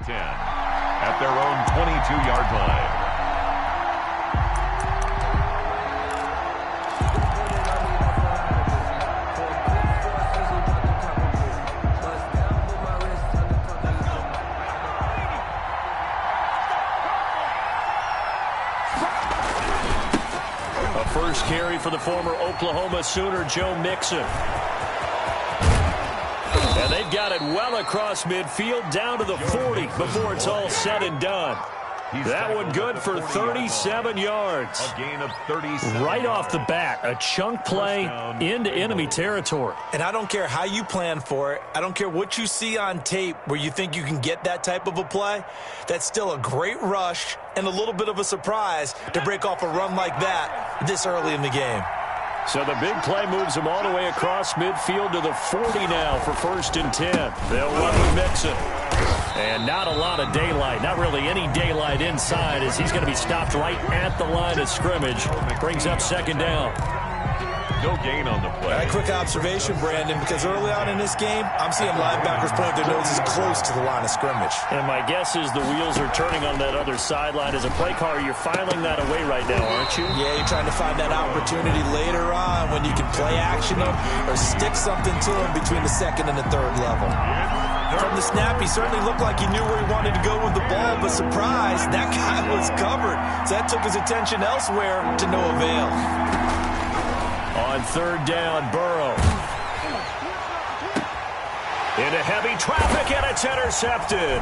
10 at their own 22-yard line. A first carry for the former Oklahoma Sooner, Joe Mixon. And they've got it well across midfield, down to the 40 before it's all said and done. That one good for 37 yards. A gain of 37. Right off the bat, a chunk play into enemy territory. And I don't care how you plan for it. I don't care what you see on tape where you think you can get that type of a play. That's still a great rush and a little bit of a surprise to break off a run like that this early in the game. So the big play moves them all the way across midfield to the 40 now for 1st and 10. They'll run with Mixon. And not a lot of daylight, not really any daylight inside, as he's going to be stopped right at the line of scrimmage. Brings up 2nd down. No gain on the play. A quick observation, Brandon, because early on in this game, I'm seeing linebackers point their noses close to the line of scrimmage. And my guess is the wheels are turning on that other sideline. As a play caller, you're filing that away right now, aren't you? Yeah, you're trying to find that opportunity later on when you can play action them or stick something to them between the 2nd and the 3rd level. From the snap, he certainly looked like he knew where he wanted to go with the ball, but surprise, that guy was covered. So that took his attention elsewhere to no avail. On 3rd down, Burrow. Into heavy traffic, and it's intercepted.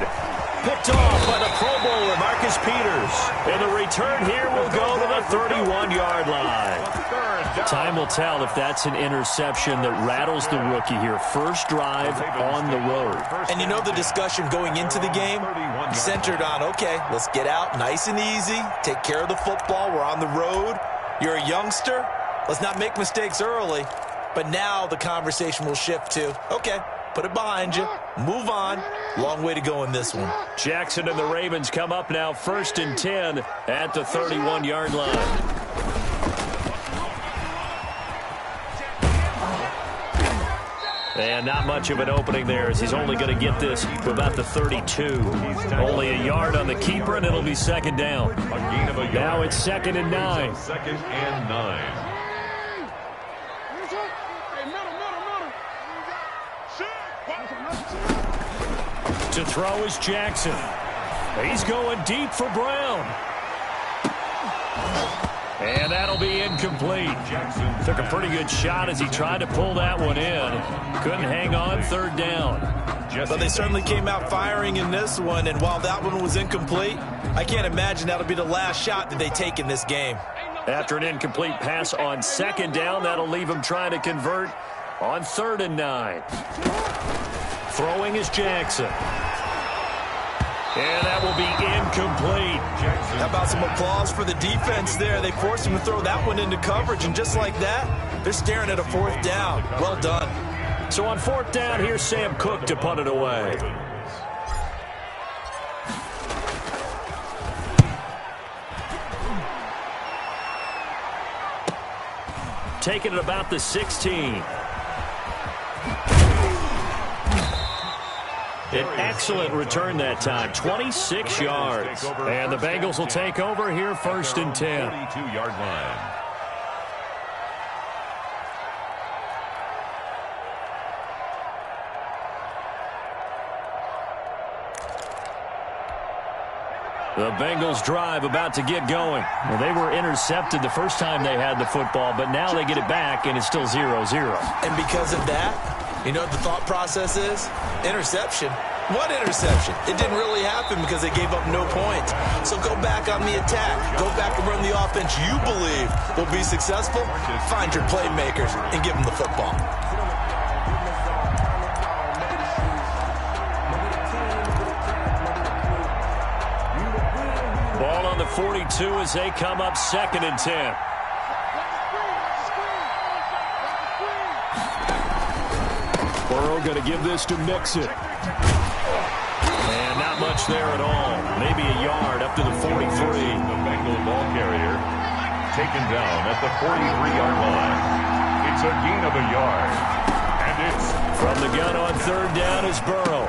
Picked off by the Pro Bowler, Marcus Peters. And the return here will go to the 31-yard line. Time will tell if that's an interception that rattles the rookie here. First drive on the road. And you know the discussion going into the game centered on, okay, let's get out nice and easy, take care of the football, we're on the road. You're a youngster, let's not make mistakes early. But now the conversation will shift to, okay, put it behind you, move on. Long way to go in this one. Jackson and the Ravens come up now 1st and 10 at the 31-yard line. And not much of an opening there, as he's only going to get this to about the 32. Only a yard on the keeper, and it'll be 2nd down. A gain of a yard. Now it's 2nd and 9. 2nd and 9. To throw is Jackson. He's going deep for Brown. And that'll be incomplete. Took a pretty good shot as he tried to pull that one in. Couldn't hang on, 3rd down. But they certainly came out firing in this one, and while that one was incomplete, I can't imagine that'll be the last shot that they take in this game. After an incomplete pass on 2nd down, that'll leave him trying to convert on 3rd and 9. Throwing is Jackson. And that will be incomplete. How about some applause for the defense there? They forced him to throw that one into coverage, and just like that, they're staring at a 4th down. Well done. So on 4th down, here's Sam Cook to punt it away. Taking it about the 16. An excellent return that time, 26 yards. And the Bengals will take over here 1st and 10. 42-yard line. The Bengals drive about to get going. Well, they were intercepted the first time they had the football, but now they get it back, and it's still 0-0. And because of that, you know what the thought process is? Interception. What interception? It didn't really happen because they gave up no points. So go back on the attack. Go back and run the offense you believe will be successful. Find your playmakers and give them the football. Ball on the 42 as they come up 2nd and 10. Burrow going to give this to Mixon. And not much there at all. Maybe a yard up to the 43. The Bengal ball carrier taken down at the 43-yard line. It's a gain of a yard. And it's from the gun on 3rd down is Burrow.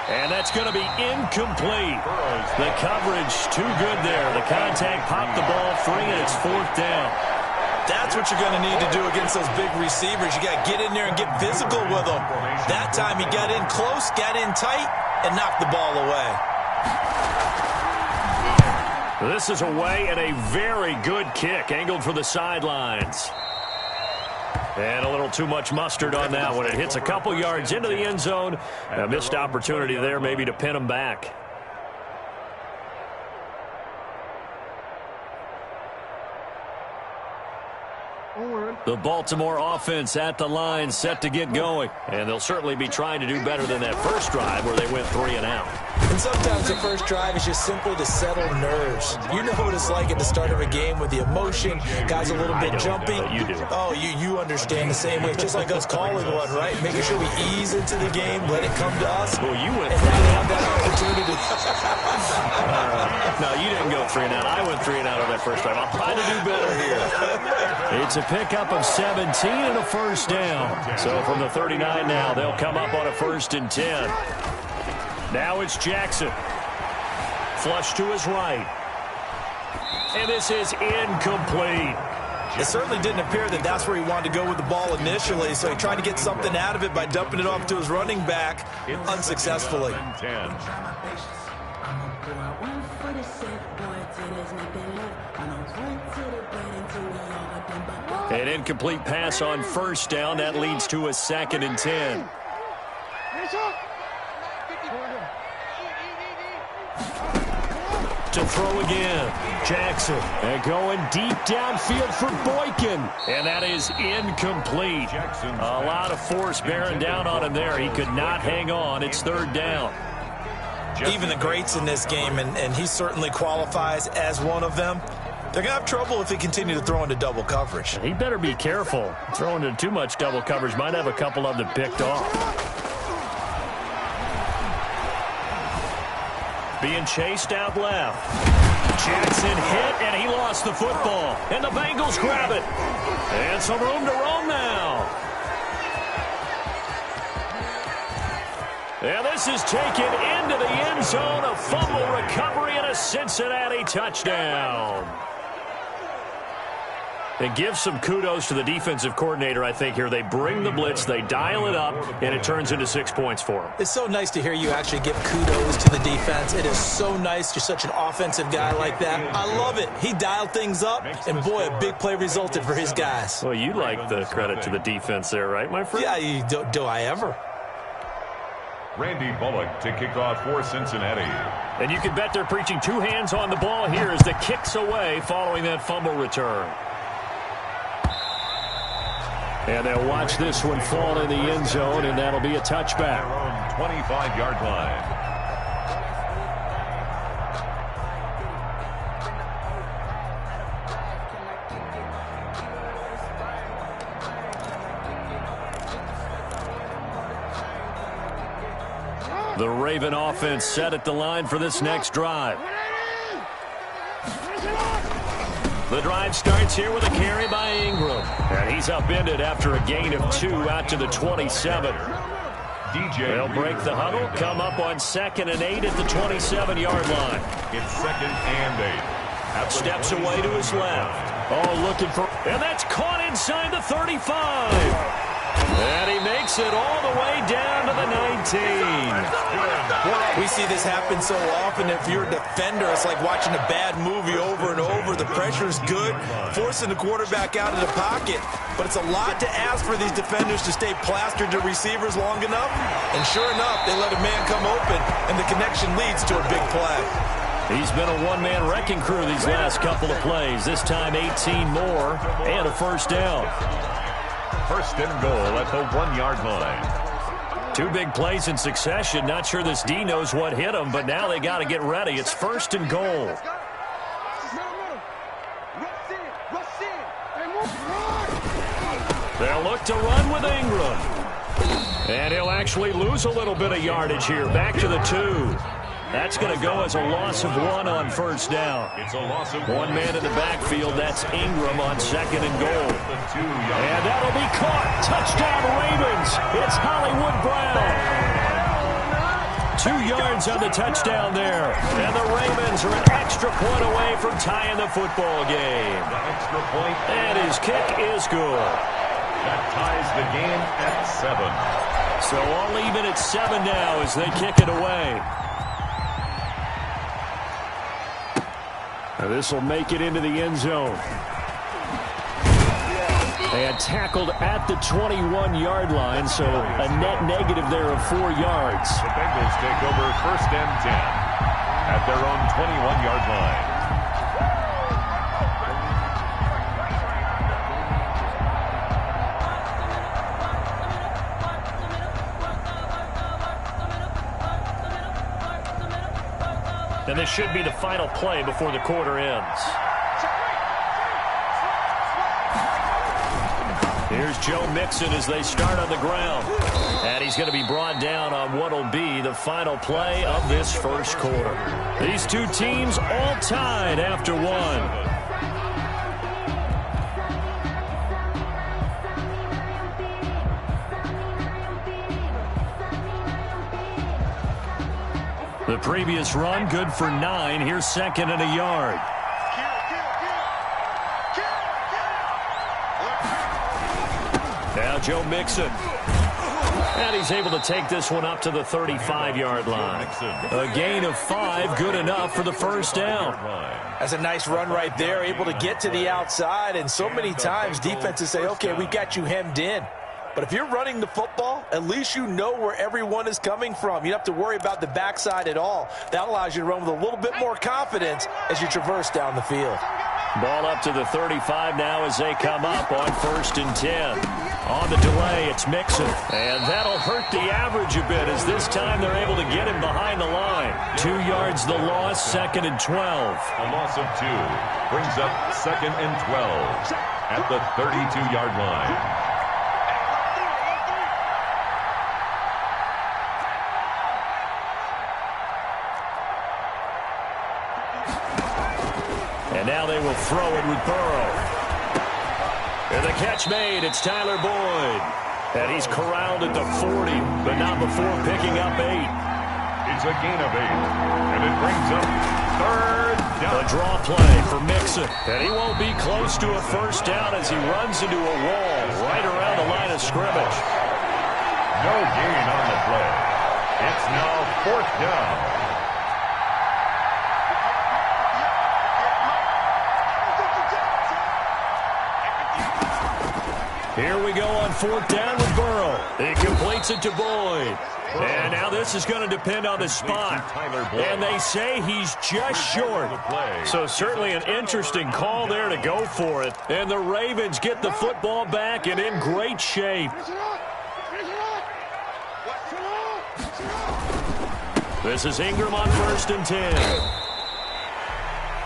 And that's going to be incomplete. The coverage too good there. The contact popped the ball free, and it's 4th down. That's what you're going to need to do against those big receivers. You got to get in there and get physical with them. That time he got in close, got in tight, and knocked the ball away. This is away and a very good kick, angled for the sidelines. And a little too much mustard on that one. It hits a couple yards into the end zone. A missed opportunity there maybe to pin him back. The Baltimore offense at the line, set to get going. And they'll certainly be trying to do better than that first drive where they went 3 and out. And sometimes the first drive is just simply to settle nerves. You know what it's like at the start of a game with the emotion, guys a little bit jumpy. You do. Oh, you understand the same way. It's just like us calling one, right? Making sure we ease into the game, let it come to us. Well, you went and now they have that opportunity. No, you didn't go 3 and out. I went 3 and out on that first drive. I'll try to do better here. It's a pickup of 17 and a first down. So from the 39 now, they'll come up on a 1st and 10. Now it's Jackson. Flush to his right. And this is incomplete. It certainly didn't appear that that's where he wanted to go with the ball initially, so he tried to get something out of it by dumping it off to his running back unsuccessfully. An incomplete pass on 1st down. That leads to a 2nd and 10. To throw again. Jackson. And going deep downfield for Boykin. And that is incomplete. A lot of force bearing down on him there. He could not hang on. It's 3rd down. Even the greats in this game, and he certainly qualifies as one of them, they're going to have trouble if they continue to throw into double coverage. He better be careful. Throwing into too much double coverage might have a couple of them picked off. Being chased out left. Jackson hit, and he lost the football. And the Bengals grab it. And some room to roam now. And this is taken into the end zone. A fumble recovery and a Cincinnati touchdown. And give some kudos to the defensive coordinator, I think, here. They bring the blitz, they dial it up, and it turns into 6 points for them. It's so nice to hear you actually give kudos to the defense. It is so nice. You're such an offensive guy like that. I love it. He dialed things up, and, boy, a big play resulted for his guys. Well, you like the credit to the defense there, right, my friend? Yeah, do I ever? Randy Bullock to kick off for Cincinnati. And you can bet they're preaching 2 hands on the ball here as the kick's away following that fumble return. And they'll watch this one fall in the end zone, and that'll be a touchback. 25-yard line. The Raven offense set at the line for this next drive. The drive starts here with a carry by Ingram. And he's upended after a gain of 2 out to the 27. They'll break the huddle, come up on 2nd and 8 at the 27-yard line. It's 2nd and 8. Steps away to his left. Oh, looking for... And that's caught inside the 35. And he makes it all the way down to the 19. We see this happen so often. If you're a defender, it's like watching a bad movie over and over. The pressure's good, forcing the quarterback out of the pocket. But it's a lot to ask for these defenders to stay plastered to receivers long enough. And sure enough, they let a man come open, and the connection leads to a big play. He's been a one-man wrecking crew these last couple of plays. This time 18 more and a first down. 1st and goal at the 1-yard line. 2 big plays in succession. Not sure this D knows what hit him, but now they got to get ready. It's 1st and goal. They'll look to run with Ingram. And he'll actually lose a little bit of yardage here. Back to the 2. That's going to go as a loss of 1 on first down. It's a loss of 1 man in the backfield. That's Ingram on 2nd and goal. And that'll be caught. Touchdown, Ravens. It's Hollywood Brown. 2 yards on the touchdown there. And the Ravens are an extra point away from tying the football game. The extra point. And his kick is good. That ties the game at 7. So all even at 7 now as they kick it away. This will make it into the end zone. And tackled at the 21-yard line, so a net negative there of 4 yards. The Bengals take over 1st and 10 at their own 21-yard line. And this should be the final play before the quarter ends. Here's Joe Mixon as they start on the ground. And he's going to be brought down on what will be the final play of this first quarter. These two teams all tied after one. The previous run, good for 9. Here's 2nd and a yard. Now Joe Mixon. And he's able to take this one up to the 35-yard line. A gain of 5, good enough for the first down. That's a nice run right there, able to get to the outside. And so many times defenses say, okay, we got you hemmed in. But if you're running the football, at least you know where everyone is coming from. You don't have to worry about the backside at all. That allows you to run with a little bit more confidence as you traverse down the field. Ball up to the 35 now as they come up on 1st and 10. On the delay, it's Mixon. And that'll hurt the average a bit as this time they're able to get him behind the line. 2 yards the loss, 2nd and 12. A loss of 2 brings up 2nd and 12 at the 32-yard line. And now they will throw it with Burrow. And the catch made. It's Tyler Boyd. And he's corralled at the 40, but not before picking up 8. It's a gain of 8. And it brings up 3rd down. A draw play for Mixon. And he won't be close to a first down as he runs into a wall right around the line of scrimmage. No gain on the play. It's now 4th down. Here we go on 4th down with Burrow. He completes it to Boyd. And now this is going to depend on the spot. And they say he's just short. So certainly an interesting call there to go for it. And the Ravens get the football back and in great shape. This is Ingram on 1st and 10.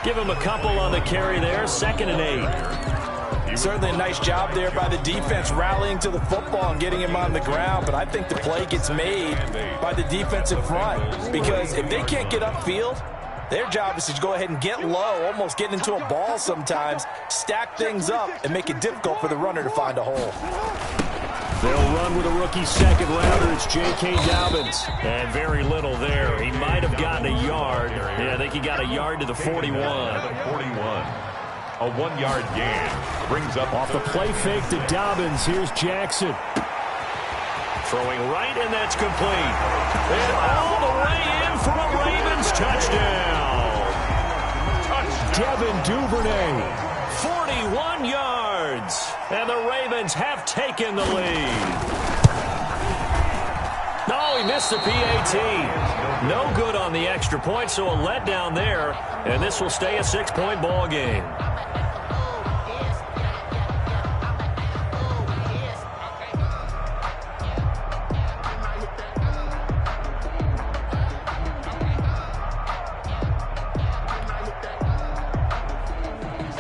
Give him a couple on the carry there. 2nd and 8. Certainly a nice job there by the defense rallying to the football and getting him on the ground, but I think the play gets made by the defensive front because if they can't get upfield, their job is to go ahead and get low, almost get into a ball sometimes, stack things up, and make it difficult for the runner to find a hole. They'll run with a rookie 2nd rounder. It's J.K. Dobbins. And very little there. He might have gotten a yard. Yeah, I think he got a yard to the 41. A 1-yard gain brings up off the play fake to Dobbins. Here's Jackson. Throwing right, and that's complete. And all the way in for a Ravens touchdown. Devin Duvernay, 41 yards. And the Ravens have taken the lead. No, he missed the PAT. No good on the extra point, so a letdown there. And this will stay a 6-point ball game.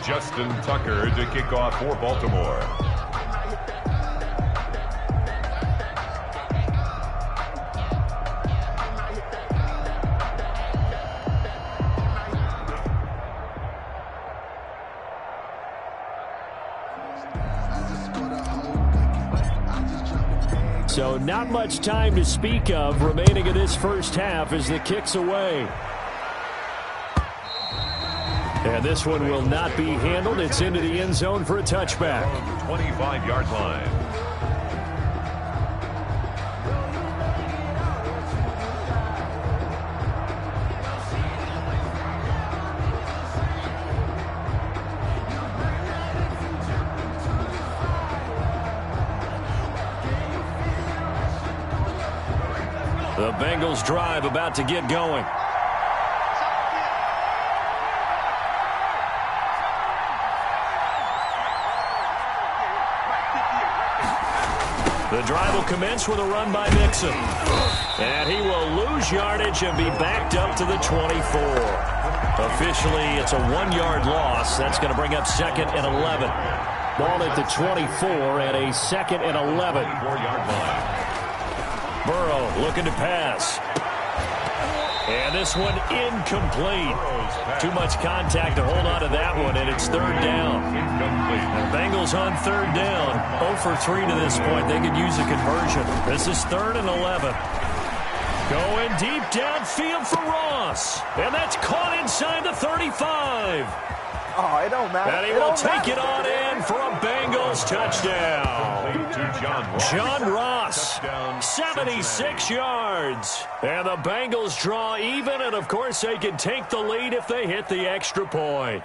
Justin Tucker to kick off for Baltimore. So not much time to speak of remaining in this first half as the kick's away. And this one will not be handled. It's into the end zone for a touchback. 25-yard line. The Bengals drive about to get going. The drive will commence with a run by Mixon. And he will lose yardage and be backed up to the 24. Officially, it's a 1-yard loss. That's going to bring up 2nd and 11. Ball at the 24 and a 2nd and 11. 4-yard line. Burrow looking to pass. And this one incomplete. Too much contact to hold on to that one, and it's 3rd down. The Bengals on 3rd down. 0 for 3 to this point. They could use a conversion. This is 3rd and 11. Going deep downfield for Ross. And that's caught inside the 35. Oh, it don't matter. And he will take it on in for a Bengals touchdown. John Ross, 76 yards. And the Bengals draw even, and of course they can take the lead if they hit the extra point.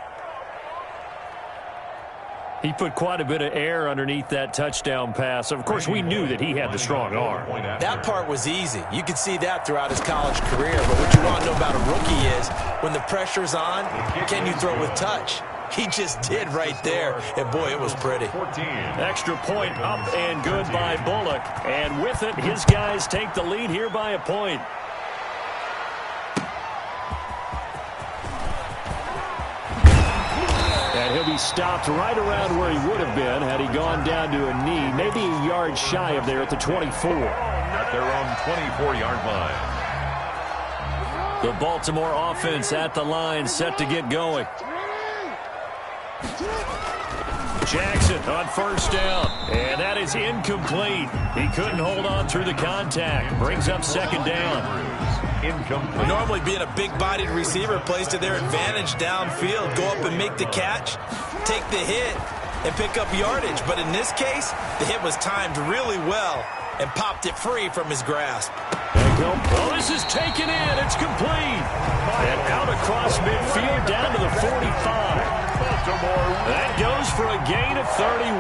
He put quite a bit of air underneath that touchdown pass. Of course, we knew that he had the strong arm. That part was easy. You could see that throughout his college career. But what you want to know about a rookie is when the pressure's on, can you throw with touch? He just did right there. And, boy, it was pretty. Extra point up and good by Bullock. And with it, his guys take the lead here by a point. And he'll be stopped right around where he would have been had he gone down to a knee, maybe a yard shy of there at the 24. At their own 24-yard line. The Baltimore offense at the line, set to get going. Jackson on 1st down, and that is incomplete. He couldn't hold on through the contact. Brings up 2nd down. Incomplete. Normally being a big-bodied receiver plays to their advantage downfield. Go up and make the catch, take the hit, and pick up yardage. But in this case, the hit was timed really well and popped it free from his grasp. Oh, this is taken in. It's complete. And out across midfield down to the 45. That goes for a gain of 31.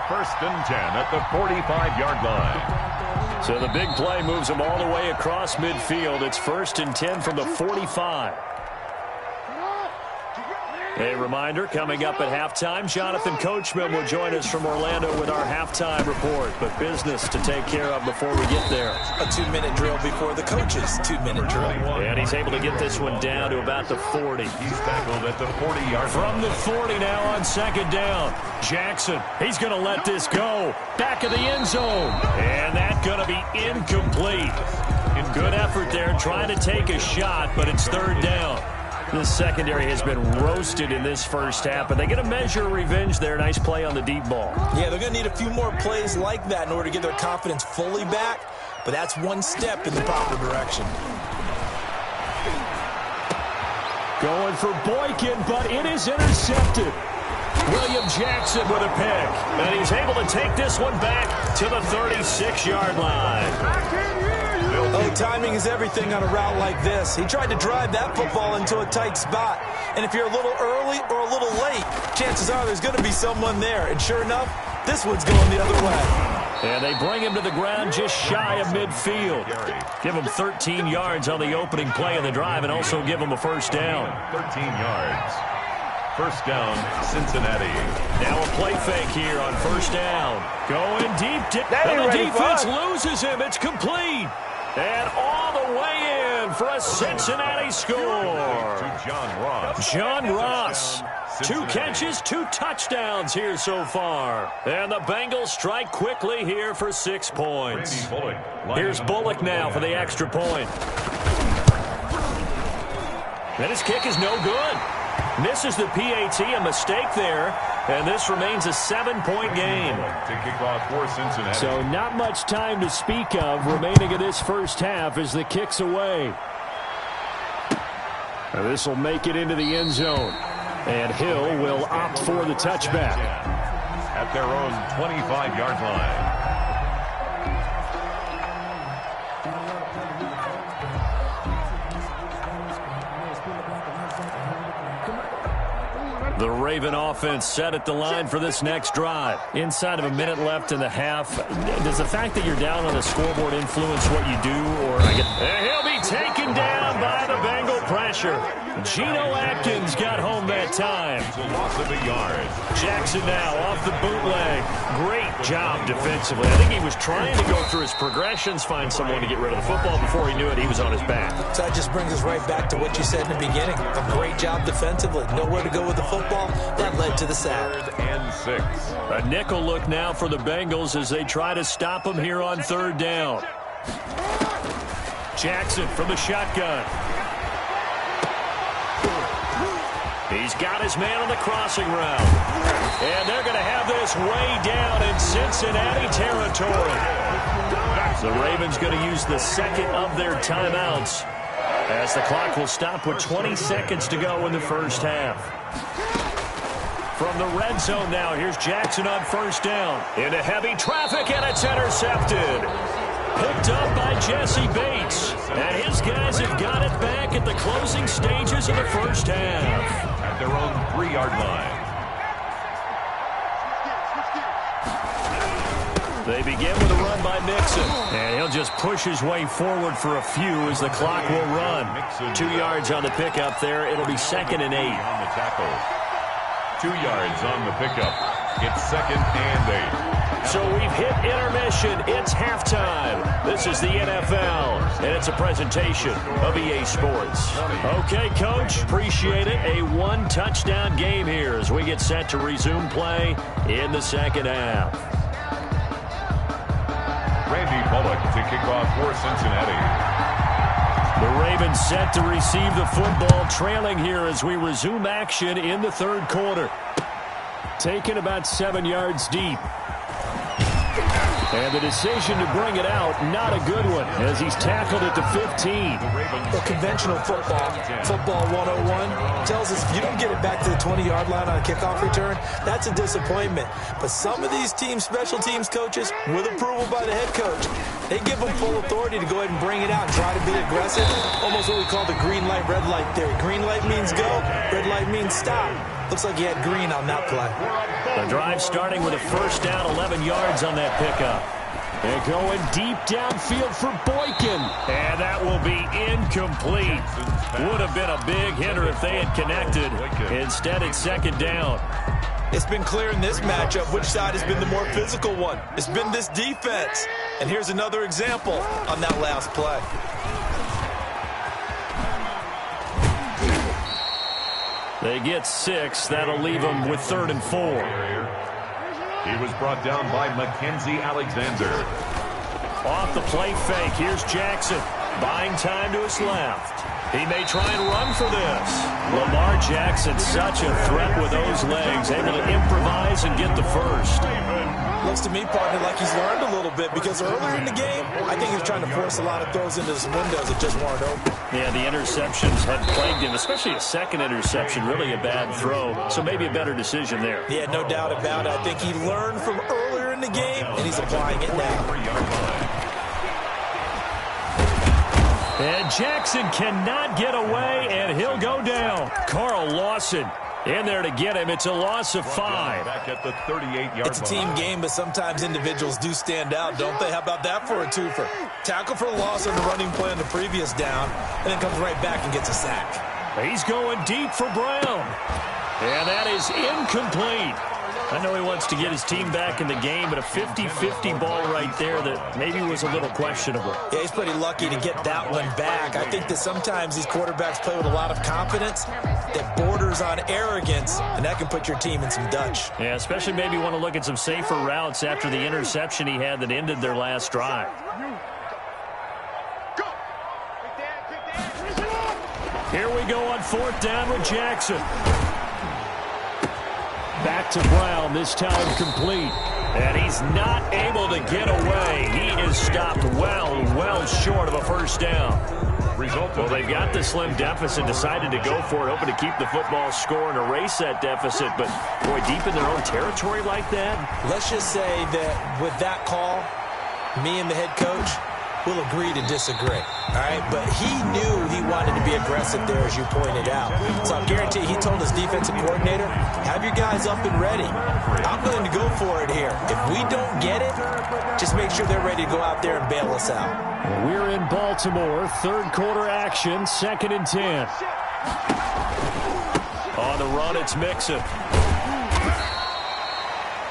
1st and 10 at the 45-yard line. So the big play moves them all the way across midfield. It's 1st and 10 from the 45. A reminder, coming up at halftime, Jonathan Coachman will join us from Orlando with our halftime report. But business to take care of before we get there. A 2-minute drill before the coach's 2-minute drill. And he's able to get this one down to about the 40. He's tackled at the 40-yard From line. the 40 now on 2nd down. Jackson, he's going to let this go. Back of the end zone. And that's going to be incomplete. Good effort there trying to take a shot, but it's 3rd down. This secondary has been roasted in this first half, but they get a measure of revenge there. Nice play on the deep ball. Yeah, they're going to need a few more plays like that in order to get their confidence fully back, but that's one step in the proper direction. Going for Boykin, but it is intercepted. William Jackson with a pick, and he's able to take this one back to the 36-yard line. Oh, timing is everything on a route like this. He tried to drive that football into a tight spot. And if you're a little early or a little late, chances are there's going to be someone there. And sure enough, this one's going the other way. And they bring him to the ground just shy of midfield. Give him 13 yards on the opening play of the drive and also give him a 1st down. 13 yards. 1st down, Cincinnati. Now a play fake here on 1st down. Going deep. And the defense loses him. It's complete. And all the way in for a Cincinnati score. To John Ross. John Ross. 2 catches, 2 touchdowns here so far. And the Bengals strike quickly here for 6 points. Here's Bullock now for the extra point. And his kick is no good. Misses the PAT, a mistake there, and this remains a 7-point game. To kick off for Cincinnati. So not much time to speak of remaining in this first half as the kick's away. This will make it into the end zone. And Hill will opt for the touchback. At their own 25-yard line. The Raven offense set at the line for this next drive. Inside of a minute left in the half. Does the fact that you're down on the scoreboard influence what you do? And he'll be taken down by the Bengal pressure. Geno Atkins got home that time. It's a loss of a yard. Jackson now off the bootleg. Great job defensively. I think he was trying to go through his progressions, find someone to get rid of the football. Before he knew it, he was on his back. So that just brings us right back to what you said in the beginning. A great job defensively. Nowhere to go with the football. That led to the sack. 3rd and 6. A nickel look now for the Bengals as they try to stop him here on 3rd down. Jackson from the shotgun. He's got his man on the crossing route. And they're going to have this way down in Cincinnati territory. The Ravens going to use the second of their timeouts as the clock will stop with 20 seconds to go in the first half. From the red zone now, here's Jackson on 1st down. Into heavy traffic, and it's intercepted. Picked up by Jesse Bates. And his guys have got it back at the closing stages of the first half. At their own 3-yard line. They begin with a run by Mixon. And he'll just push his way forward for a few as the clock will run. 2 yards on the pickup there. It'll be 2nd and 8. On the tackle. 2 yards on the pickup. It's 2nd and 8. So we've hit intermission. It's halftime. This is the NFL, and it's a presentation of EA Sports. Okay, Coach, appreciate it. A 1-touchdown game here as we get set to resume play in the second half. Randy Bullock to kick off for Cincinnati. The Ravens set to receive the football, trailing here as we resume action in the 3rd quarter. Taken about 7 yards deep. And the decision to bring it out, not a good one, as he's tackled at the 15. Well, conventional football 101, tells us if you don't get it back to the 20-yard line on a kickoff return, that's a disappointment. But some of these teams, special teams coaches, with approval by the head coach, they give them full authority to go ahead and bring it out and try to be aggressive. Almost what we call the green light, red light theory. Green light means go, red light means stop. Looks like he had green on that play. The drive starting with a 1st down, 11 yards on that pickup. They're going deep downfield for Boykin. And that will be incomplete. Would have been a big hitter if they had connected. Instead, it's 2nd down. It's been clear in this matchup which side has been the more physical one. It's been this defense. And here's another example on that last play. They get 6. That'll leave them with 3rd and 4. He was brought down by Mackenzie Alexander. Off the play fake. Here's Jackson. Buying time to his left. He may try and run for this. Lamar Jackson, such a threat with those legs. Able to improvise and get the first. Looks to me, partner, like he's learned a little bit because earlier in the game, I think he was trying to force a lot of throws into some windows that just weren't open. Yeah, the interceptions had plagued him, especially a second interception, really a bad throw. So maybe a better decision there. Yeah, no doubt about it. I think he learned from earlier in the game, and he's applying it now. And Jackson cannot get away, and he'll go down. Carl Lawson in there to get him. It's a loss of 5. Back at the 38-yard It's a team game, but sometimes individuals do stand out, don't they? How about that for a twofer? Tackle for a loss on the running play on the previous down, and then comes right back and gets a sack. He's going deep for Brown. And that is incomplete. I know he wants to get his team back in the game, but a 50-50 ball right there that maybe was a little questionable. Yeah, he's pretty lucky to get that one back. I think that sometimes these quarterbacks play with a lot of confidence that borders on arrogance, and that can put your team in some Dutch. Yeah, especially maybe want to look at some safer routes after the interception he had that ended their last drive. Here we go on 4th down with Jackson. Back to Brown, this time complete. And he's not able to get away. He is stopped well short of a first down. Well, they've got the slim deficit, decided to go for it, hoping to keep the football score and erase that deficit. But, boy, deep in their own territory like that. Let's just say that with that call, me and the head coach will agree to disagree, all right? But he knew he wanted to be aggressive there, as you pointed out. So I guarantee he told his defensive coordinator, have your guys up and ready. I'm willing to go for it here. If we don't get it, just make sure they're ready to go out there and bail us out. We're in Baltimore, 3rd quarter action, 2nd and 10. On the run, it's Mixon.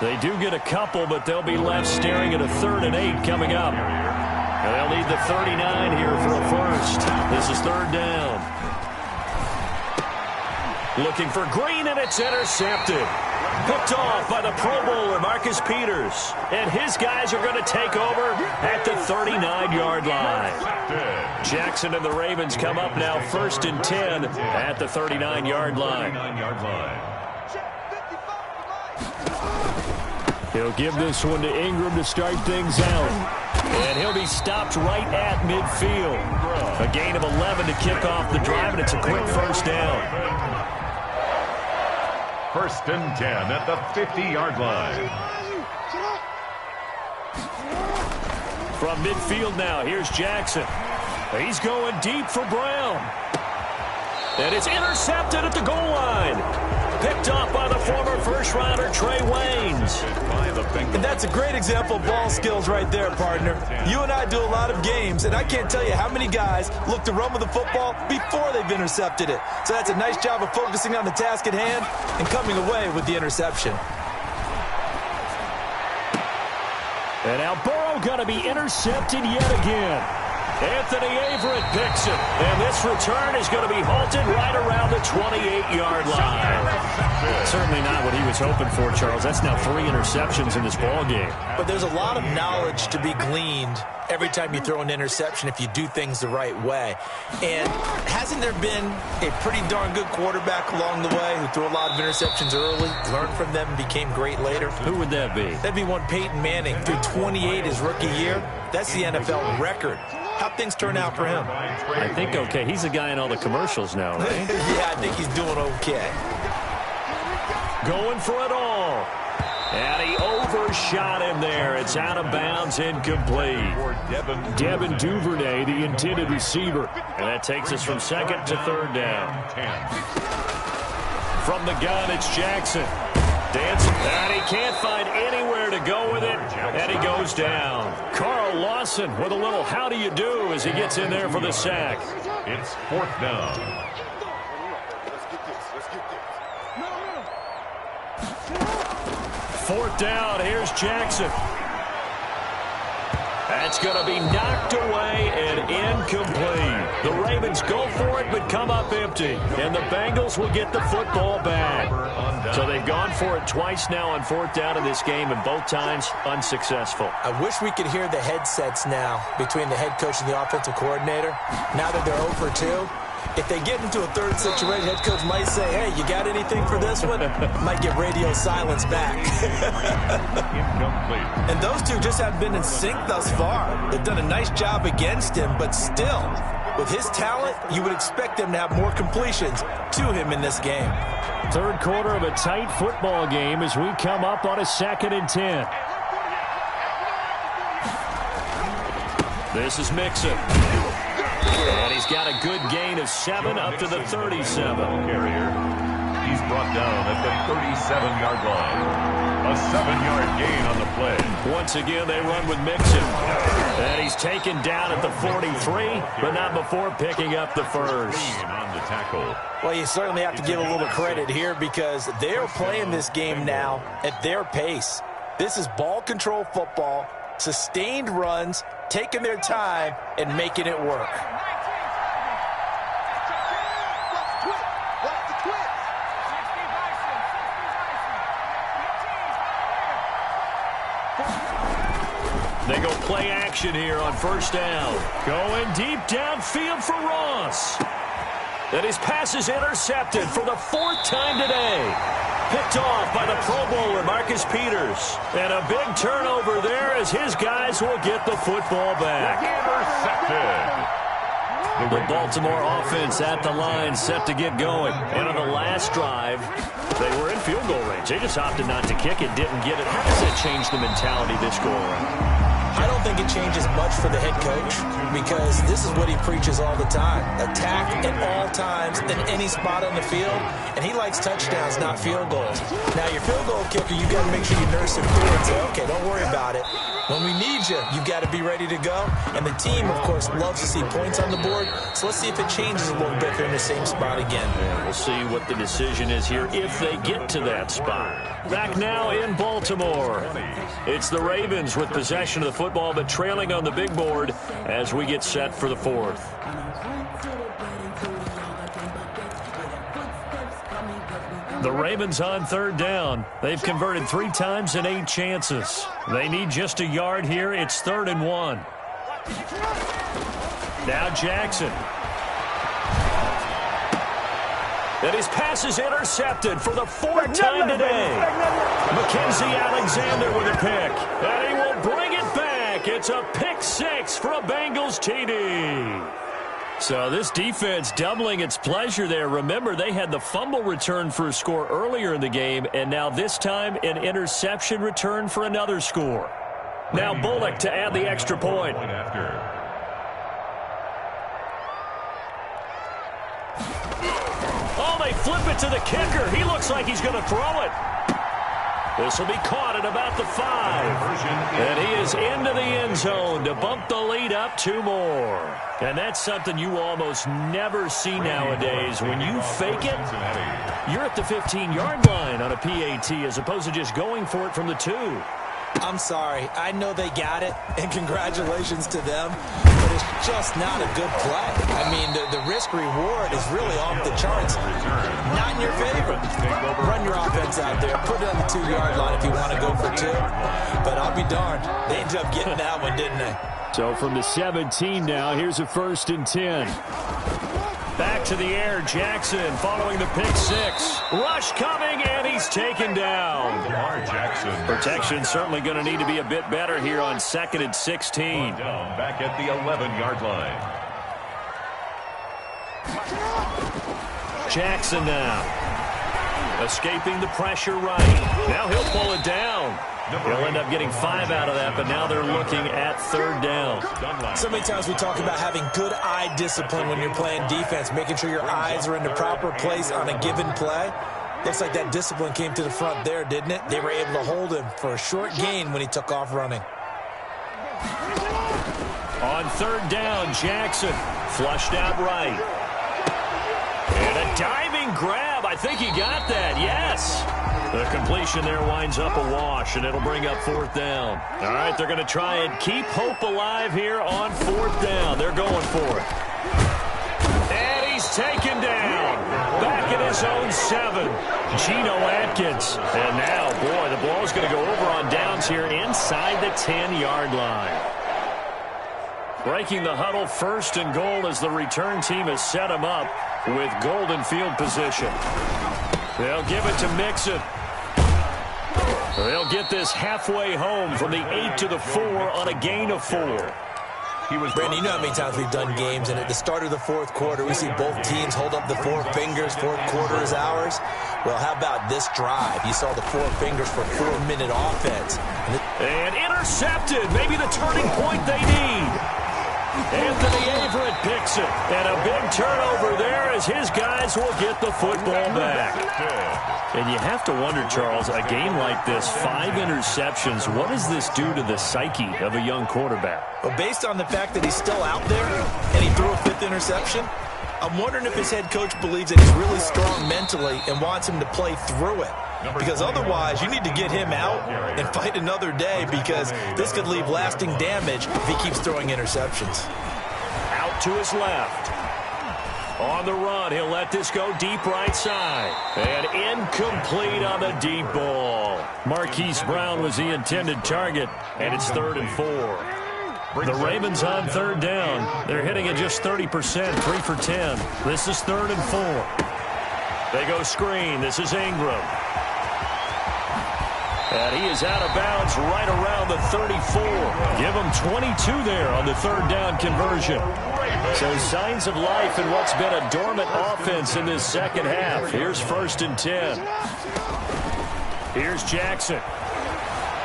They do get a couple, but they'll be left staring at a 3rd and 8 coming up. And they'll need the 39 here for a first. This is 3rd down. Looking for Green, and it's intercepted. Picked off by the Pro Bowler, Marcus Peters. And his guys are going to take over at the 39-yard line. Jackson and the Ravens come up now 1st and 10 at the 39-yard line. He'll give this one to Ingram to start things out. And he'll be stopped right at midfield. A gain of 11 to kick off the drive, and it's a quick first down. 1st and 10 at the 50-yard line. From midfield now, here's Jackson. He's going deep for Brown. And it's intercepted at the goal line. Picked off by the former first-rounder Trey Waynes. And that's a great example of ball skills right there, partner. You and I do a lot of games, and I can't tell you how many guys look to run with the football before they've intercepted it. So that's a nice job of focusing on the task at hand and coming away with the interception. And now Burrow going to be intercepted yet again. Anthony Averett picks it. And this return is going to be halted right around the 28-yard line. Certainly not what he was hoping for, Charles. That's now 3 interceptions in this ball game. But there's a lot of knowledge to be gleaned every time you throw an interception if you do things the right way. And hasn't there been a pretty darn good quarterback along the way who threw a lot of interceptions early, learned from them, and became great later? Who would that be? That'd be one Peyton Manning. Threw 28 his rookie year. That's the NFL record. How'd things turn out for him? I think okay. He's the guy in all the commercials now, right? Yeah, I think he's doing okay. Going for it all. And he overshot him there. It's out of bounds, incomplete. Devin Duvernay, the intended receiver. And that takes us from 2nd to 3rd down. From the gun, it's Jackson. Dancing, and he can't find anywhere to go with it, and he goes down. Carl Lawson with a little how do you do as he gets in there for the sack. It's 4th down. Fourth down, here's Jackson. That's going to be knocked away and incomplete. The Ravens go for it but come up empty. And the Bengals will get the football back. So they've gone for it twice now on 4th down in this game, and both times unsuccessful. I wish we could hear the headsets now between the head coach and the offensive coordinator. Now that they're 0 for 2. If they get into a third situation, head coach might say, hey, you got anything for this one? Might get radio silence back. And those two just haven't been in sync thus far. They've done a nice job against him, but still, with his talent, you would expect them to have more completions to him in this game. 3rd quarter of a tight football game as we come up on a 2nd and 10. This is Mixon. And he's got a good gain of 7 up to the 37. Carrier. He's brought down at the 37-yard line. A 7-yard gain on the play. Once again, they run with Mixon. And he's taken down at the 43, but not before picking up the first. On the tackle. Well, you certainly have to give a little credit here because they're playing this game now at their pace. This is ball control football, sustained runs, taking their time, and making it work. They go play action here on 1st down. Going deep downfield for Ross. And his pass is intercepted for the 4th time today. Picked off by the Pro Bowler, Marcus Peters. And a big turnover there as his guys will get the football back. Intercepted. The Baltimore offense at the line, set to get going. And on the last drive, they were in field goal range. They just opted not to kick it, didn't get it. How does that change the mentality this go around? I don't think it changes much for the head coach because this is what he preaches all the time. Attack at all times in any spot on the field, and he likes touchdowns, not field goals. Now, your field goal kicker, you've got to make sure you nurse him through and say, okay, don't worry about it. When we need you, you've got to be ready to go. And the team, of course, loves to see points on the board, so let's see if it changes a little bit if they're in the same spot again. Yeah, we'll see what the decision is here if they get to that spot. Back now in Baltimore. It's the Ravens with possession of the football, but trailing on the big board as we get set for the 4th. The Ravens on 3rd down. They've converted 3 times in 8 chances. They need just a yard here. It's 3rd and 1. Now Jackson. And his pass is intercepted for the 4th time today. Mackenzie Alexander with a pick. And he will bring it back. It's a pick 6 for a Bengals TD. So this defense doubling its pleasure there. Remember, they had the fumble return for a score earlier in the game, and now this time an interception return for another score. Now Bullock to add the extra point. Oh, they flip it to the kicker. He looks like he's going to throw it. This will be caught at about the 5. And he is into the end zone to bump the lead up 2 more. And that's something you almost never see nowadays. When you fake it, you're at the 15-yard line on a PAT as opposed to just going for it from the 2. I'm sorry. I know they got it, and congratulations to them, but it's just not a good play. I mean, the risk-reward is really off the charts. Not in your favor. Run your offense out there. Put it on the 2-yard line if you want to go for 2. But I'll be darned. They ended up getting that one, didn't they? So from the 17 now, here's a 1st and 10. Back to the air, Jackson following the pick 6. Rush coming, and he's taken down. Protection certainly going to need to be a bit better here on 2nd and 16. Back at the 11-yard line. Jackson now. Escaping the pressure right. Now he'll pull it down. He'll end up getting 5 out of that, but now they're looking at 3rd down. So many times we talk about having good eye discipline when you're playing defense, making sure your eyes are in the proper place on a given play. Looks like that discipline came to the front there, didn't it? They were able to hold him for a short gain when he took off running. On 3rd down, Jackson flushed out right. And a diving grab. I think he got that, yes. The completion there winds up a wash, and it'll bring up 4th down. All right, they're going to try and keep hope alive here on 4th down. They're going for it. And he's taken down. Back in his own 7. Geno Atkins. And now, boy, the ball's going to go over on downs here inside the 10-yard line. Breaking the huddle, 1st and goal as the return team has set him up with golden field position. They'll give it to Mixon. They'll get this halfway home from the 8 to the 4 on a gain of 4. Brandon, you know how many times we've done games, and at the start of the 4th quarter, we see both teams hold up the 4 fingers, 4th quarter is ours. Well, how about this drive? You saw the 4 fingers for 4-minute offense. And intercepted, maybe the turning point they need. Anthony Averett picks it. And a big turnover there as his guys will get the football back. And you have to wonder, Charles, a game like this, 5 interceptions, what does this do to the psyche of a young quarterback? Well, based on the fact that he's still out there and he threw a 5th interception, I'm wondering if his head coach believes that he's really strong mentally and wants him to play through it. Because otherwise, you need to get him out and fight another day because this could leave lasting damage if he keeps throwing interceptions. Out to his left. On the run, he'll let this go deep right side. And incomplete on the deep ball. Marquise Brown was the intended target, and it's 3rd and 4. The Ravens on third down. They're hitting it just 30%, 3 for 10. This is 3rd and 4. They go screen. This is Ingram. And he is out of bounds right around the 34. Give him 22 there on the 3rd down conversion. So signs of life in what's been a dormant offense in this second half. Here's 1st and 10. Here's Jackson.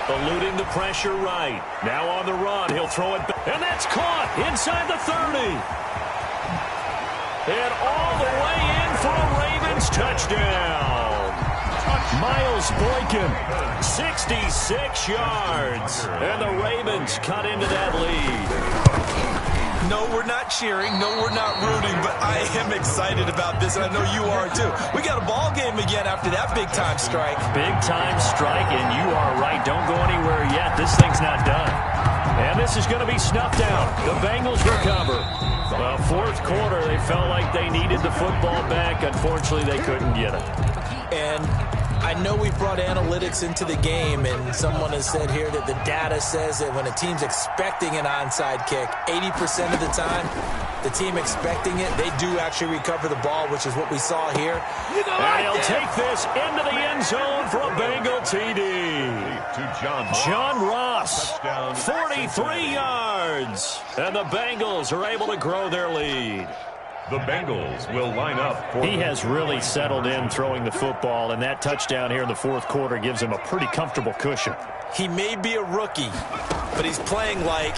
Eluding the pressure right. Now on the run. He'll throw it back. And that's caught inside the 30. And all the way in for a Ravens touchdown. Miles Boykin, 66 yards. And the Ravens cut into that lead. No, we're not cheering. No, we're not rooting. But I am excited about this, and I know you are too. We got a ball game again after that big-time strike. Big-time strike, and you are right. Don't go anywhere yet. This thing's not done. And this is going to be snuffed out. The Bengals recover. Well, 4th quarter, they felt like they needed the football back. Unfortunately, they couldn't get it. And I know we brought analytics into the game, and someone has said here that the data says that when a team's expecting an onside kick, 80% of the time, the team expecting it, they do actually recover the ball, which is what we saw here. And he'll take this into the end zone for a Bengal TD. John Ross, 43 yards. And the Bengals are able to grow their lead. The Bengals will line up for... He has really settled in throwing the football, and that touchdown here in the 4th quarter gives him a pretty comfortable cushion. He may be a rookie, but he's playing like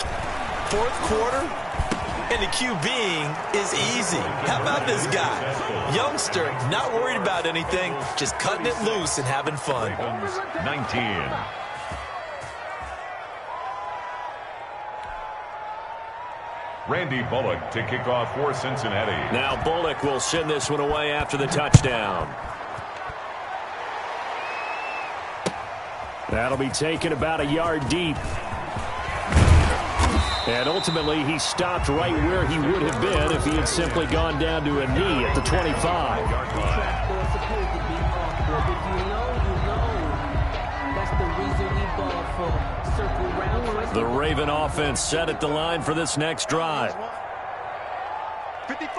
4th quarter, and the QBing is easy. How about this guy? Youngster, not worried about anything, just cutting it loose and having fun. 19. Randy Bullock to kick off for Cincinnati. Now Bullock will send this one away after the touchdown. That'll be taken about a yard deep. And ultimately, he stopped right where he would have been if he had simply gone down to a knee at the 25. The Raven offense set at the line for this next drive. 55,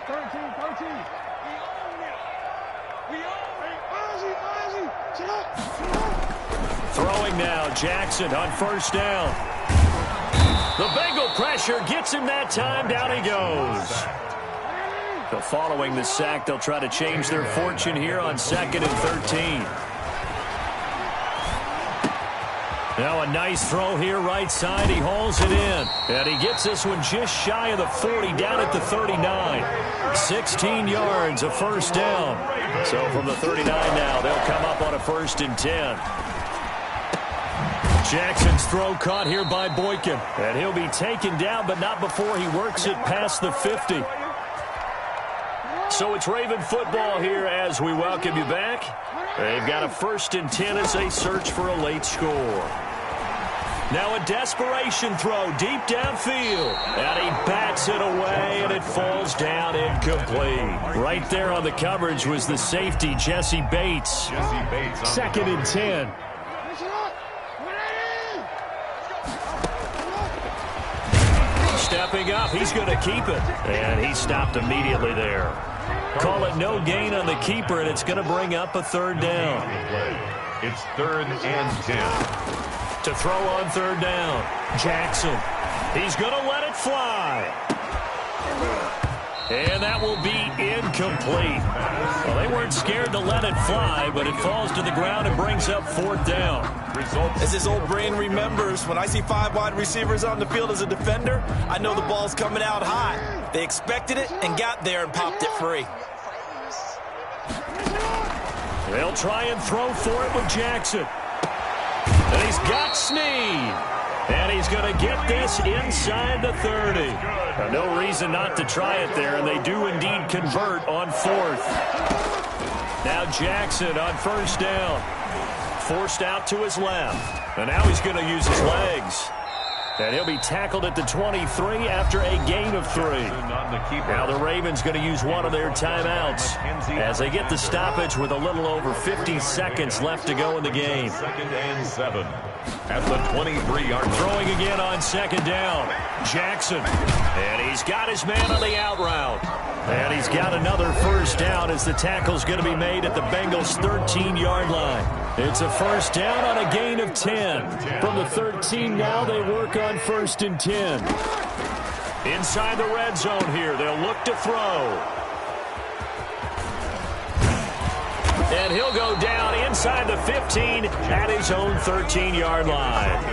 13. Throwing now, Jackson on 1st down. The Bengal pressure gets him that time. Down he goes. So following the sack, they'll try to change their fortune here on 2nd and 13. Now a nice throw here right side. He hauls it in. And he gets this one just shy of the 40, down at the 39. 16 yards, a 1st down. So from the 39 now, they'll come up on a 1st and 10. Jackson's throw caught here by Boykin. And he'll be taken down, but not before he works it past the 50. So it's Raven football here as we welcome you back. They've got a 1st and 10 as they search for a late score. Now a desperation throw deep downfield. And he bats it away, and it falls down incomplete. Right there on the coverage was the safety, Jesse Bates. 2nd and 10. Stepping up, he's going to keep it. And he stopped immediately there. Call it no gain on the keeper, and it's going to bring up a 3rd down. It's 3rd and 10. To throw on 3rd down, Jackson. He's going to let it fly. And that will be incomplete. Well, they weren't scared to let it fly, but it falls to the ground and brings up 4th down. As his old brain remembers, when I see 5 wide receivers on the field as a defender, I know the ball's coming out high. They expected it and got there and popped it free. They'll try and throw for it with Jackson. And he's got Snead. And he's going to get this inside the 30. Now, no reason not to try it there, and they do indeed convert on 4th. Now Jackson on 1st down. Forced out to his left. And now he's going to use his legs. And he'll be tackled at the 23 after a gain of 3. Now the Ravens going to use one of their timeouts as they get the stoppage with a little over 50 seconds left to go in the game. 2nd and 7 at the 23-yard line. Throwing again on 2nd down. Jackson. And he's got his man on the out route. And he's got another 1st down as the tackle's going to be made at the Bengals' 13-yard line. It's a 1st down on a gain of 10. From the 13 now, they work on 1st and 10. Inside the red zone here, they'll look to throw. And he'll go down inside the 15 at his own 13-yard line.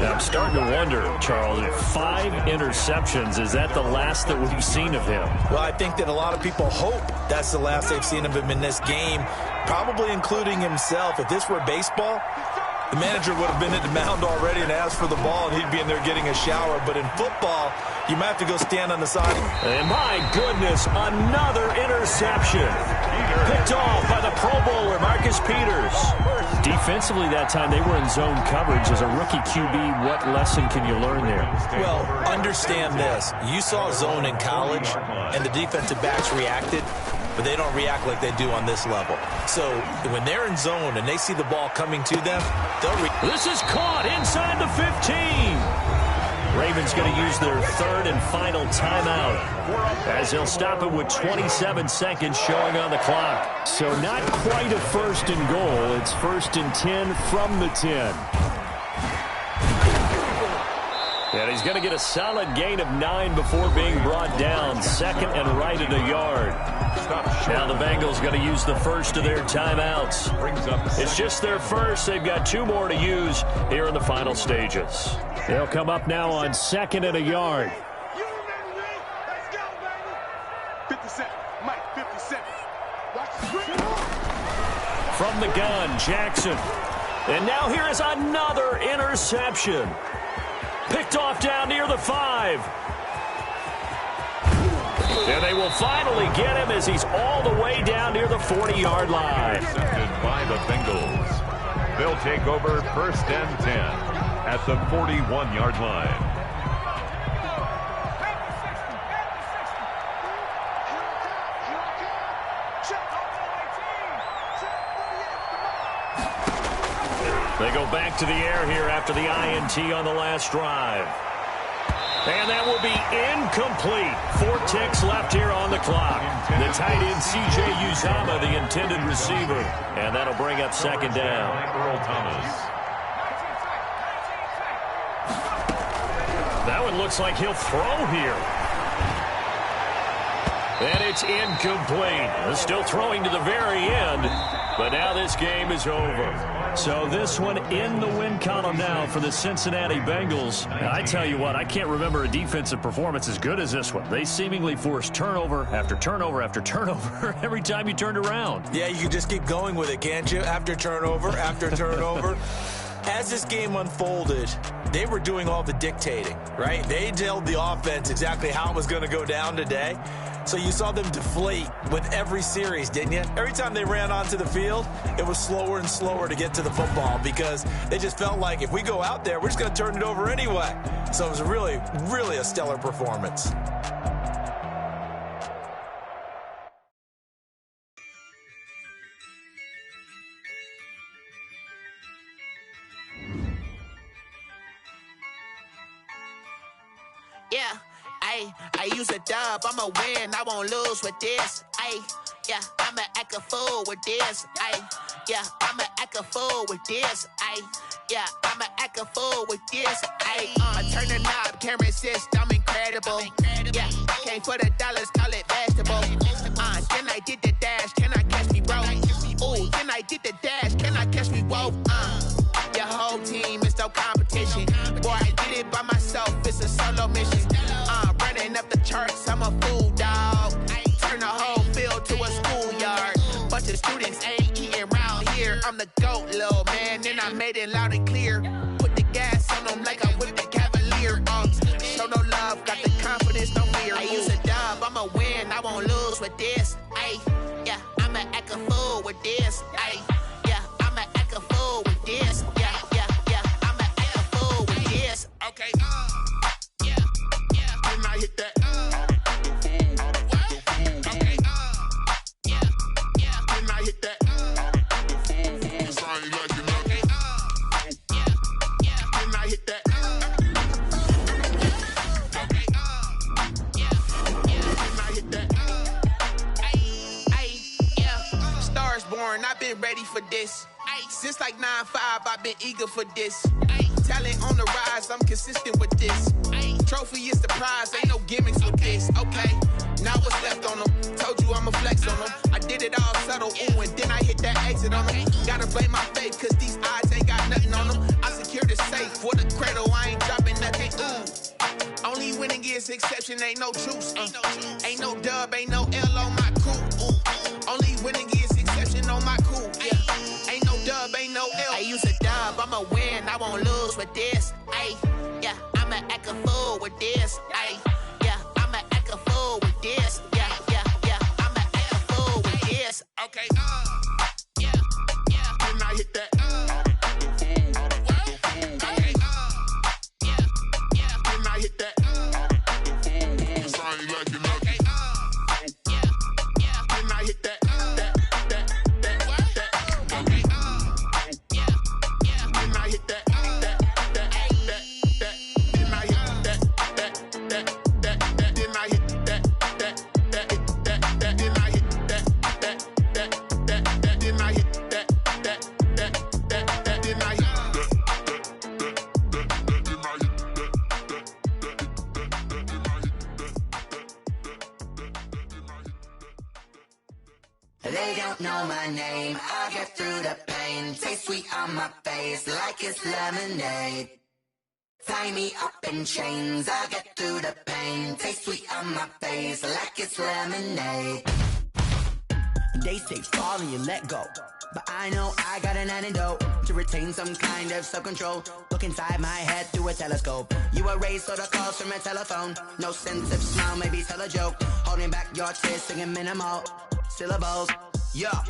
I'm starting to wonder, Charles, if 5 interceptions, is that the last that we've seen of him? Well, I think that a lot of people hope that's the last they've seen of him in this game, probably including himself. If this were baseball, the manager would have been at the mound already and asked for the ball, and he'd be in there getting a shower. But in football, you might have to go stand on the side. And my goodness, another interception. Picked off by the Pro Bowler, Marcus Peters. Defensively that time, they were in zone coverage. As a rookie QB, what lesson can you learn there? Well, understand this. You saw zone in college, and the defensive backs reacted, but they don't react like they do on this level. So when they're in zone and they see the ball coming to them, they'll This is caught inside the 15. Ravens going to use their 3rd and final timeout as they'll stop it with 27 seconds showing on the clock. So not quite a 1st and goal. It's 1st and 10 from the 10. And he's going to get a solid gain of 9 before being brought down. 2nd and right at a yard. Now the Bengals going to use the 1st of their timeouts. It's just their 1st. They've got 2 more to use here in the final stages. They'll come up now on 2nd and a yard. Let's go, baby. 57. Mike, 57. Watch the screen. From the gun, Jackson. And now here is another interception. Picked off down near the 5. And they will finally get him as he's all the way down near the 40-yard line. Intercepted by the Bengals. They'll take over 1st and 10 at the 41-yard line. They go back to the air here after the INT on the last drive. And that will be incomplete. 4 ticks left here on the clock. The tight end, C.J. Uzomah, the intended receiver. And that'll bring up 2nd down. Earl Thomas. That one looks like he'll throw here. And it's incomplete. Still throwing to the very end. But now this game is over. So this one in the win column now for the Cincinnati Bengals. And I tell you what, I can't remember a defensive performance as good as this one. They seemingly forced turnover after turnover after turnover every time you turned around. Yeah, you can just keep going with it, can't you? After turnover, after turnover. As this game unfolded, they were doing all the dictating, right? They told the offense exactly how it was going to go down today. So you saw them deflate with every series, didn't you? Every time they ran onto the field, it was slower and slower to get to the football because they just felt like if we go out there, we're just going to turn it over anyway. So it was really, really a stellar performance. Yeah, I use a dub, I'ma win, I won't lose with this. Yeah, I'ma act a fool with this. Yeah, I'ma act a fool with this. Yeah, I'ma act a fool with this. I turn the knob, can't resist, I'm incredible. Yeah, came for the dollars, call it vegetable. Then I did the dash, can I catch me, bro? Ooh, then I did the dash, can I catch me, whoa? Your whole team is no competition. Boy, I did it by myself, it's a solo mission. Running up the charts, I'm a fool, dog. Turn the whole field to a schoolyard. Bunch of students ain't eating round here. I'm the GOAT, little man, and I made it loud and clear. Put the gas on them like I'm with the Cavalier. Show no love, got the confidence, no fear. I use a dub, I'ma win, I won't lose with this. Yeah, I'ma act a fool with this. Yeah, I'ma act a fool with this. Yeah, I'ma act a fool with this. Okay. for this. Since like 9-5, I've been eager for this. Talent on the rise, I'm consistent with this. Trophy is the prize, ain't no gimmicks with this. Okay, now what's left on them? Told you I'ma flex on them. I did it all subtle, ooh, and then I hit that exit on them. Gotta blame my faith, cause these eyes ain't got nothing on them. I secured the safe for the cradle, I ain't dropping nothing, ooh. Only winning is exception, ain't no truce. Ain't no dub, ain't no L on my crew. Only winning is exception on my crew. Yeah, ain't no dub, ain't no L. I use a dub, I'ma win, I won't lose with this. Ay, yeah, I'ma act a fool with this. Ay, yeah, I'ma act a fool with this. Yeah, yeah, yeah, I'ma act a fool with this. Okay, yeah, yeah. Then I hit that. Okay, yeah, yeah. Then I hit that. I ain't liking nothing. Yeah, yeah. Then I hit that. Okay. Yeah, yeah. Then I hit that. Then I hit that. Then I hit that. Then I hit that. Then I hit They don't know my name, I get through the pain. Taste sweet on my face like it's lemonade. Tie me up in chains, I get through the pain. Taste sweet on my face like it's lemonade. They say fall and you let go, but I know I got an antidote to retain some kind of self-control. Look inside my head through a telescope. You erase all the calls from a telephone. No sense of smile, maybe tell a joke. Holding back your tears, singing minimal syllables. Yeah,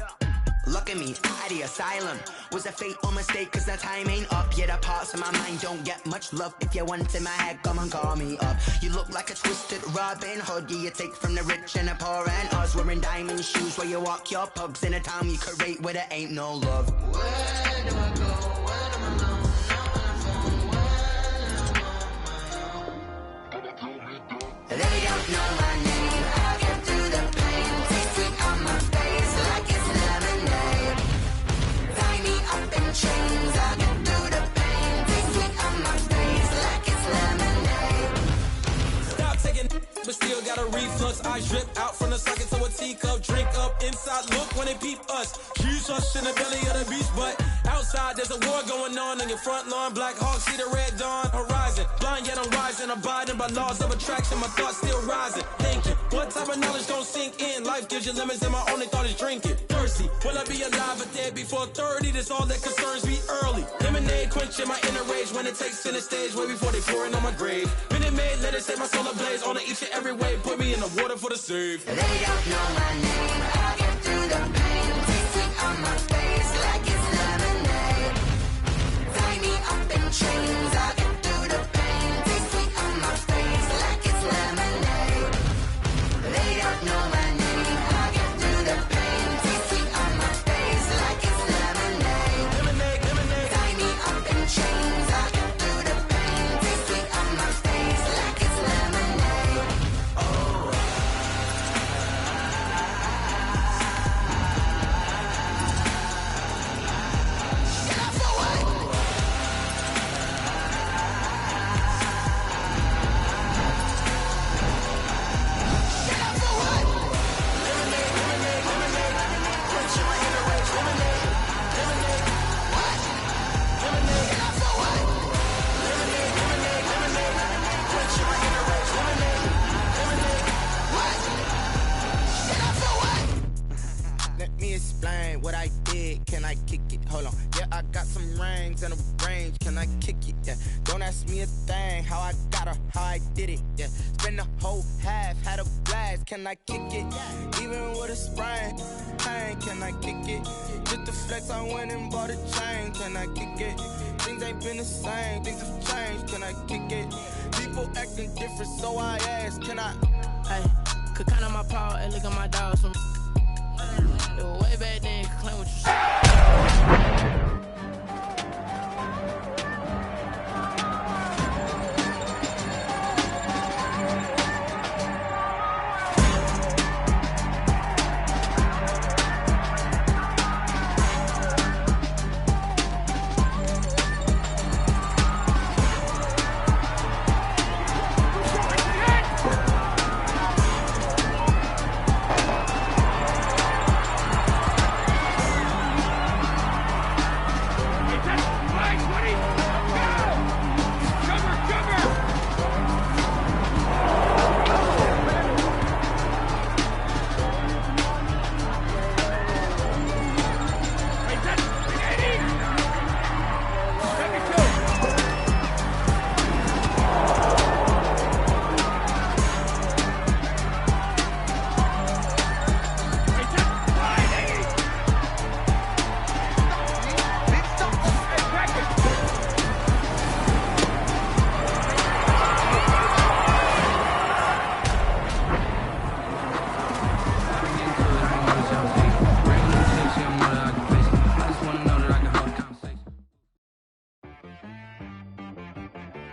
look at me, out the asylum. Was a fate or mistake, cause the time ain't up. Yet the parts of my mind don't get much love. If you want in my head, come and call me up. You look like a twisted Robin Hood. Yeah, you take from the rich and the poor and us. Wearing diamond shoes where you walk your pugs in a town you create where there ain't no love. Where do I go? When I'm alone? They don't know my name. I get through the pain. Taste sweet on my face like it's lemonade. Tie me up in chains. I get through the pain. Taste sweet on my face like it's lemonade. Stop taking, but still got a reflux. I drip out from the socket to a teacup. Drink up inside. Look when they peep us. Choose us in the belly of the beast, but outside there's a war going on in your front lawn. Black Hawk see the red dawn horizon. Blind yet I'm rising, abiding by laws of attraction. My thoughts still rising. Thinking, what type of knowledge don't sink in? Life gives you limits, and my only thought is drinking. Thirsty, will I be alive or dead before 30? That's all that concerns me early. Lemonade quenching my inner rage when it takes center stage, way before they pour it on my grave. Minute Maid, let it set my soul ablaze. On each and every way, put me in the water for the save. They don't know my name. I get through the pain. Taste sweet on my face like it's lemonade. Tie me up in chains. I get through the pain. Taste sweet on my face like it's lemonade. They don't know my name. I get through the pain. Taste sweet on my face like it's lemonade. Lemonade, lemonade. Tie me up in chains. I get through the pain. Taste sweet on my face like it's lemonade. Oh. Let me explain what I did. Can I kick it? Hold on. Yeah, I got some rings and a range. Can I kick it? Yeah. Don't ask me a thing. How I got her, how I did it. Yeah. Spend the whole half, had a blast. Can I kick it? Even with a sprain. Pain, can I kick it? Just to flex, I went and bought a chain. Can I kick it? Things ain't been the same. Things have changed. Can I kick it? People acting different, so I ask. Can I? Hey, could count on my power and look at my dogs from. It was way back then, could claim what you said.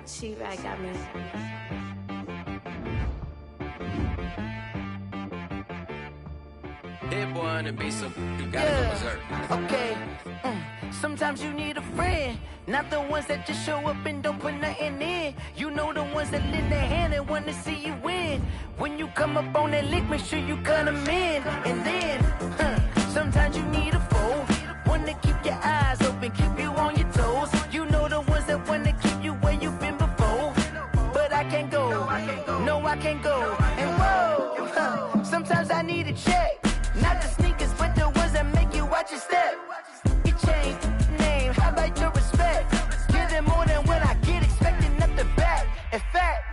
She right got me. Hit one and be some. You gotta go berserk. Okay. Sometimes you need a friend, not the ones that just show up and don't put nothing in. You know the ones that lend their hand and want to see you win. When you come up on that lick, make sure you cut them in. And then, sometimes you need a foe, one to keep your eyes open, keep you on your toes. You know the ones that want to keep you where you've been before. But I can't go, no I can't go. And whoa, sometimes I need a check. Not the sneakers, but the ones that make you watch your step. You change name, how about your respect? Give them more than what I get, expecting up the back. In fact,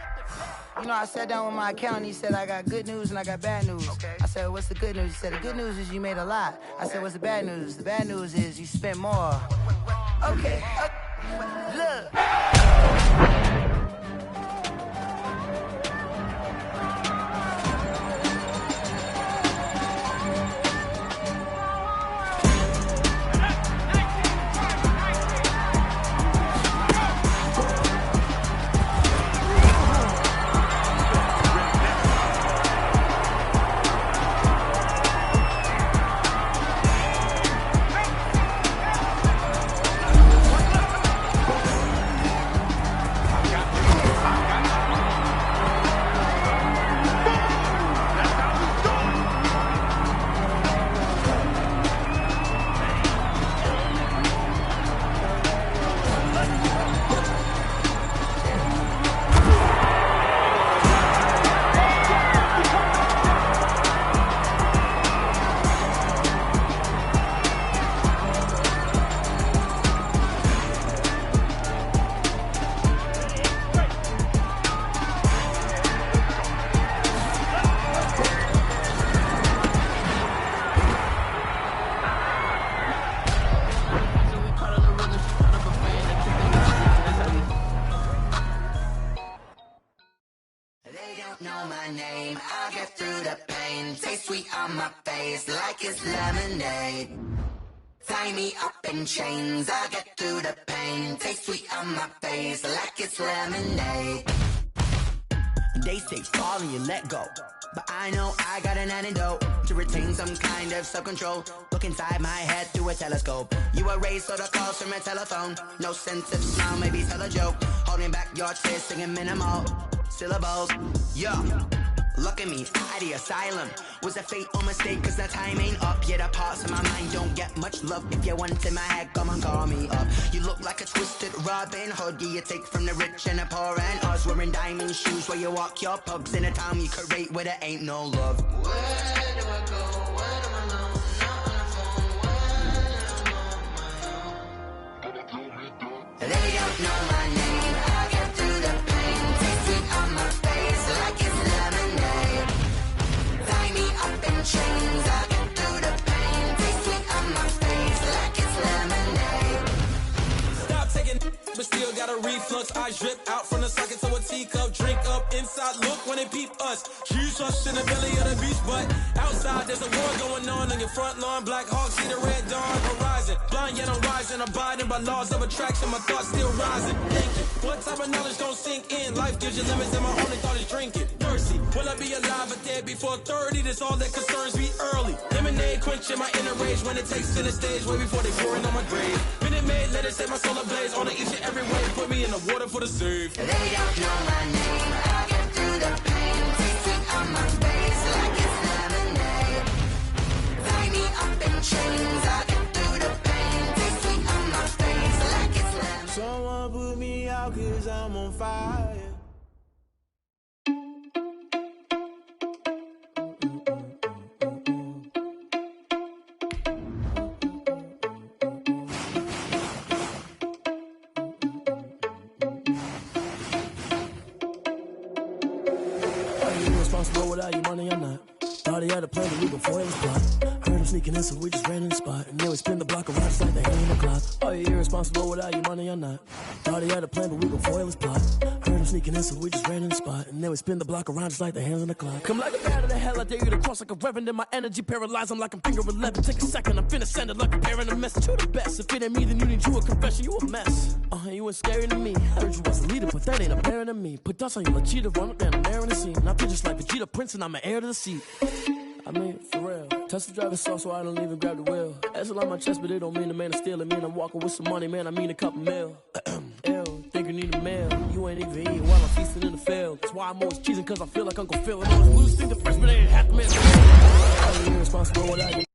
you know, I sat down with my accountant, he said I got good news and I got bad news. I said, what's the good news? He said, the good news is you made a lot. I said, what's the bad news? The bad news is you spent more. Okay, look. Tie me up in chains, I get through the pain. Taste sweet on my face like it's lemonade. They say fall and you let go, but I know I got an antidote to retain some kind of self-control. Look inside my head through a telescope. You erase all the calls from a telephone. No sense of smile, maybe tell a joke. Holding back your tears, singing minimal syllables. Yo, look at me, out the asylum. Was a fate or mistake, cause the time ain't up. Yet the parts of my mind don't get much love. If you want in my head, come and call me up. You look like a twisted Robin Hood. Yeah, you take from the rich and the poor and us. Wearing diamond shoes where you walk your pugs. In a town you create where there ain't no love. Where do I go? When I'm alone? Not on the phone. When I'm on my own. They don't know my name. I get through the pain. Taste sweet on my face like it's lemonade. Tie me up in chains. I get through the pain. Taste sweet on my face like it's lemonade. Stop taking, but still got a reflux. I drip out from the socket to a teacup. Drink up inside. Look when they peep us. Choose us in the belly of the beast, but outside there's a war going on your front lawn. Black Hawks see the red dawn horizon. Blind yet I'm rising, abiding by laws of attraction. My thoughts still rising. Thinking, what type of knowledge don't sink in? Life gives you limits, and my only thought is drinking. Thirsty, will I be alive or dead before 30? That's all that concerns me early. Lemonade quenching my inner rage when it takes to the stage way before they pouring on my grave. Minute Maid, let it set my soul ablaze on each and every way. Put me in the water for the save. They don't know my name. I get through the pain. Taste sweet on my face like it's lemonade. Tie me up in chains. I get through the pain. Taste sweet on my face like it's lemonade. Someone put me out 'cause I'm on fire. Without you money or not. Thought he had a plan to leave before it was blocked. Heard them sneaking in, so we just ran in the spot. And then we spin the block around just like the hand in the clock. Are you irresponsible without your money or not? Thought he had a plan, but we gon' foil his plot. Heard him sneaking in, so we just ran in the spot. And then we spin the block around just like the hands on the clock. Come like a bat of the hell, I dare you to cross like a reverend. And my energy paralyzed, I'm like I'm finger 11. Take a second, I'm finna send it like a parent a message. You the best, if it ain't me, then you need you a confession. You a mess, you ain't scary to me. Heard you was a leader, but that ain't apparent to me. Put dust on you, Cheetah, run up down the air in the scene. I feel just like Vegeta Prince, and I'm an heir to the seat. I mean, for real. Touch the driver's sauce so I don't even grab the wheel. That's on my chest, but it don't mean the man is stealing. Mean I'm walking with some money, man, I mean a couple mil. Ew, think you need a meal. You ain't even eating while I'm feasting in the field. That's why I'm always cheesing, cause I feel like Uncle Phil. And I was losing the first, but they ain't half the man. I'm irresponsible without you.